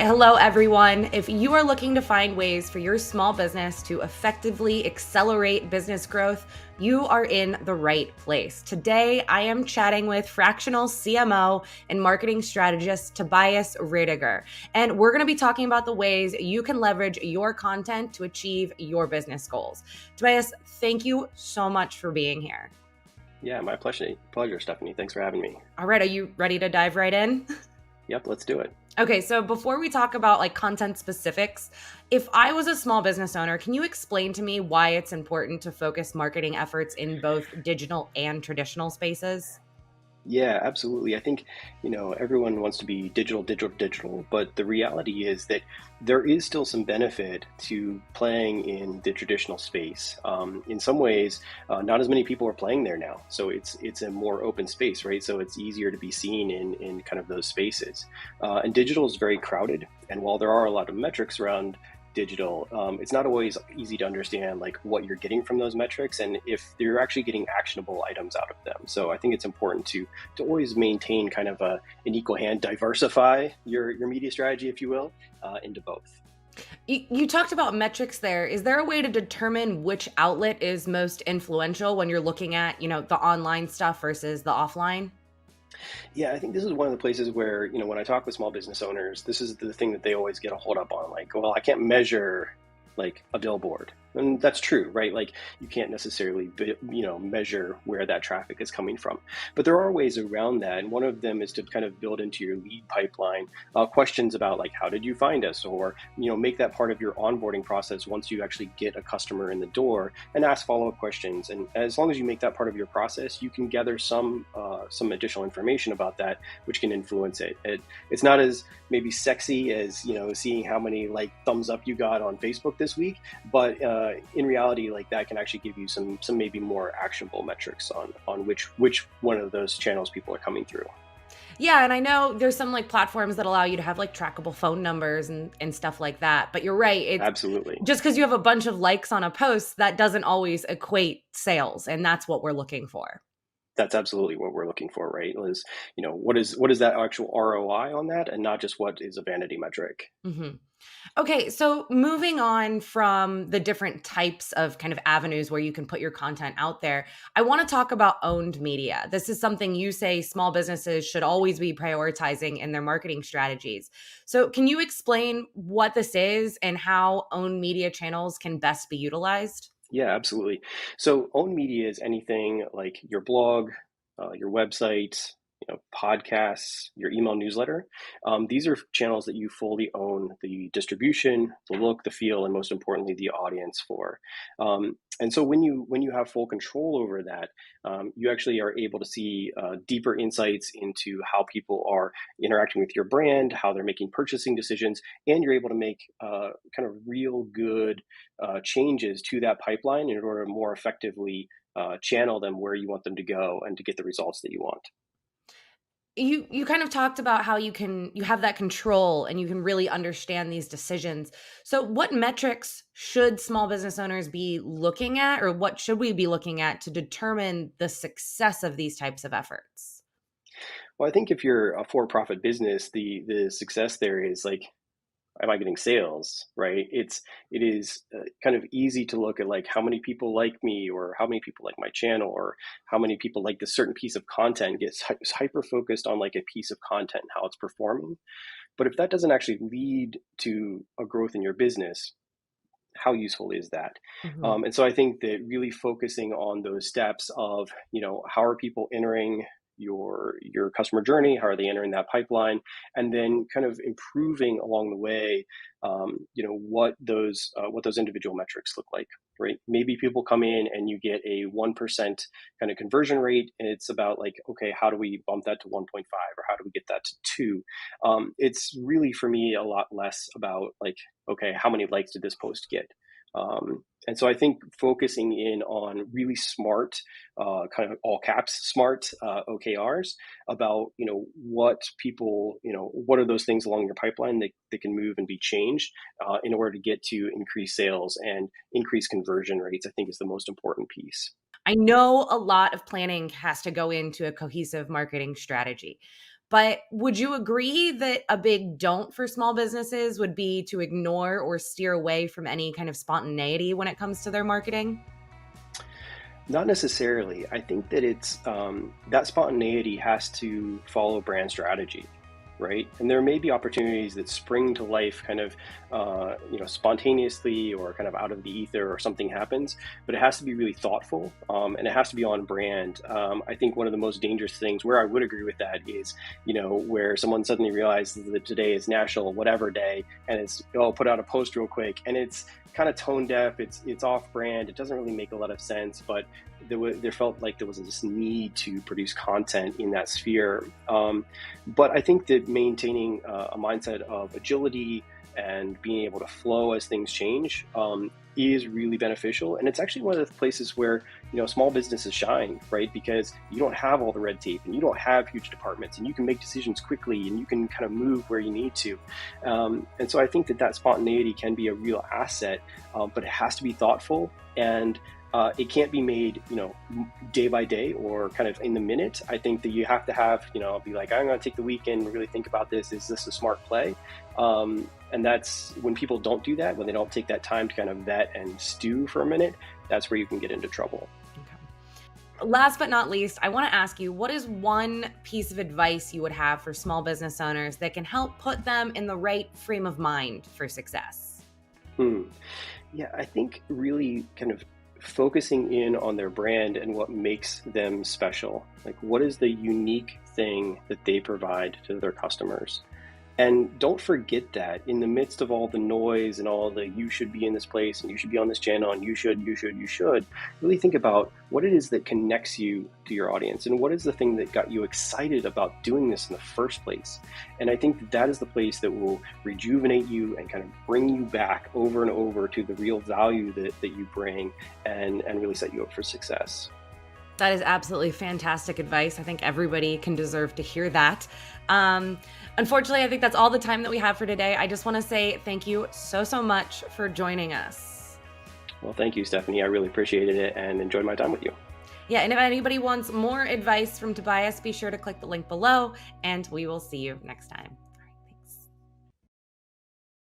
Hello, everyone. If you are looking to find ways for your small business to effectively accelerate business growth, you are in the right place. Today, I am chatting with fractional CMO and marketing strategist Tobias Roediger, and we're going to be talking about the ways you can leverage your content to achieve your business goals. Tobias, thank you so much for being here. Yeah, my pleasure, Stephanie. Thanks for having me. All right, are you ready to dive right in? Yep, let's do it. Okay, so before we talk about like content specifics, if I was a small business owner, can you explain to me why it's important to focus marketing efforts in both digital and traditional spaces? Yeah, absolutely. I think, everyone wants to be digital, digital, digital, but the reality is that there is still some benefit to playing in the traditional space. In some ways, not as many people are playing there now, so it's a more open space, right? So it's easier to be seen in kind of those spaces. And digital is very crowded, and while there are a lot of metrics around digital, it's not always easy to understand like what you're getting from those metrics and if you're actually getting actionable items out of them. So I think it's important to always maintain kind of an equal hand, diversify your media strategy, if you will, into both. You talked about metrics there. Is there a way to determine which outlet is most influential when you're looking at, the online stuff versus the offline? Yeah, I think this is one of the places where, when I talk with small business owners, this is the thing that they always get a hold up on. Like, well, I can't measure like a billboard. And that's true, right? Like you can't necessarily, measure where that traffic is coming from. But there are ways around that. And one of them is to kind of build into your lead pipeline questions about like, how did you find us? Or, make that part of your onboarding process once you actually get a customer in the door and ask follow-up questions. And as long as you make that part of your process, you can gather some additional information about that, which can influence it. It's not as maybe sexy as, seeing how many like thumbs up you got on Facebook this week, but in reality, like that can actually give you some maybe more actionable metrics on which one of those channels people are coming through. Yeah, and I know there's some like platforms that allow you to have like trackable phone numbers and stuff like that. But you're right. It's Absolutely. just because you have a bunch of likes on a post, that doesn't always equate sales. And that's what we're looking for. That's absolutely what we're looking for, right? Is, what is that actual ROI on that and not just what is a vanity metric. hmm Okay, so moving on from the different types of kind of avenues where you can put your content out there, I want to talk about owned media. This is something you say small businesses should always be prioritizing in their marketing strategies. So, can you explain what this is and how owned media channels can best be utilized? Yeah, absolutely. So owned media is anything like your blog, your website, podcasts, your email newsletter. These are channels that you fully own the distribution, the look, the feel, and most importantly, the audience for. And so when you have full control over that, you actually are able to see deeper insights into how people are interacting with your brand, how they're making purchasing decisions, and you're able to make kind of real good changes to that pipeline in order to more effectively channel them where you want them to go and to get the results that you want. You kind of talked about how you have that control and you can really understand these decisions. So what metrics should small business owners be looking at, or what should we be looking at to determine the success of these types of efforts? Well, I think if you're a for-profit business, the success there is like, am I getting sales, right? It is kind of easy to look at like how many people like me or how many people like my channel or how many people like this certain piece of content, gets hyper focused on like a piece of content and how it's performing. But if that doesn't actually lead to a growth in your business, how useful is that? Mhm. And so I think that really focusing on those steps of, how are people entering your customer journey? How are they entering that pipeline? And then kind of improving along the way, what those individual metrics look like. Right? Maybe people come in and you get a 1% kind of conversion rate, and it's about like, okay, how do we bump that to 1.5 or how do we get that to 2? It's really for me a lot less about like, okay, how many likes did this post get? And so I think focusing in on really smart, kind of all caps smart OKRs about what people, what are those things along your pipeline that can move and be changed in order to get to increase sales and increase conversion rates, I think is the most important piece. I know a lot of planning has to go into a cohesive marketing strategy. But would you agree that a big don't for small businesses would be to ignore or steer away from any kind of spontaneity when it comes to their marketing? Not necessarily. I think that it's that spontaneity has to follow brand strategy, right? And there may be opportunities that spring to life kind of, spontaneously or kind of out of the ether or something happens, but it has to be really thoughtful, and it has to be on brand. I think one of the most dangerous things where I would agree with that is, where someone suddenly realizes that today is National Whatever Day, and it's, oh, put out a post real quick, and it's kind of tone deaf. It's off brand. It doesn't really make a lot of sense, but there felt like there was this need to produce content in that sphere. But I think that maintaining a mindset of agility and being able to flow as things change is really beneficial. And it's actually one of the places where, small businesses shine, right? Because you don't have all the red tape and you don't have huge departments, and you can make decisions quickly and you can kind of move where you need to. And so I think that spontaneity can be a real asset, but it has to be thoughtful, and it can't be made, day by day or kind of in the minute. I think that you have to have, be like, I'm going to take the weekend and really think about this. Is this a smart play? And that's when people don't do that, when they don't take that time to kind of vet and stew for a minute, that's where you can get into trouble. Okay. Last but not least, I want to ask you, what is one piece of advice you would have for small business owners that can help put them in the right frame of mind for success? Yeah, I think really kind of focusing in on their brand and what makes them special. Like, what is the unique thing that they provide to their customers? And don't forget that in the midst of all the noise and all the you should be in this place and you should be on this channel and you should, really think about what it is that connects you to your audience and what is the thing that got you excited about doing this in the first place. And I think that is the place that will rejuvenate you and kind of bring you back over and over to the real value that you bring, and really set you up for success. That is absolutely fantastic advice. I think everybody can deserve to hear that. Unfortunately, I think that's all the time that we have for today. I just want to say thank you so much for joining us. Well, thank you, Stephanie. I really appreciated it and enjoyed my time with you. Yeah, and if anybody wants more advice from Tobias, be sure to click the link below, and we will see you next time.